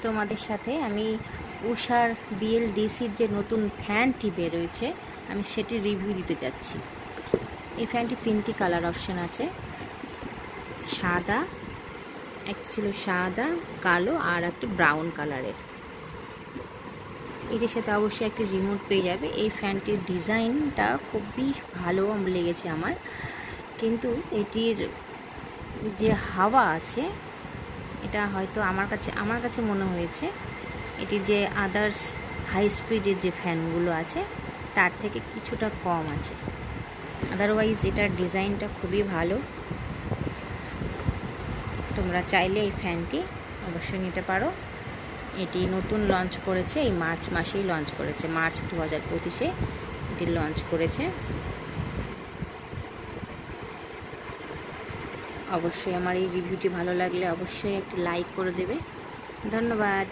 তোমাদের সাথে আমি উষার বিএলডিসির যে নতুন ফ্যানটি বেরোয়েছে আমি সেটি রিভিউ দিতে যাচ্ছি। এই ফ্যানটি 3টি কালার অপশন আছে, সাদা, একটা ছিল সাদা, কালো আর একটা ব্রাউন কালারের। এদের সাথে অবশ্যই একটি রিমোট পেয়ে যাবে। এই ফ্যানটির ডিজাইনটা খুবই ভালো লেগেছে আমার, কিন্তু এটির যে হাওয়া আছে এটা হয়তো আমার কাছে মনে হয়েছে এটির যে আদার্স হাই স্পিডের যে ফ্যানগুলো আছে তার থেকে কিছুটা কম আছে। আদারওয়াইজ এটার ডিজাইনটা খুবই ভালো। তোমরা চাইলে এই ফ্যানটি অবশ্যই নিতে পারো। এটি নতুন লঞ্চ করেছে, এই মার্চ মাসেই লঞ্চ করেছে, মার্চ 2025-এ এটি লঞ্চ করেছে। অবশ্যই আমার এই রিভিউটি ভালো লাগলে অবশ্যই একটি লাইক করে দেবে। ধন্যবাদ।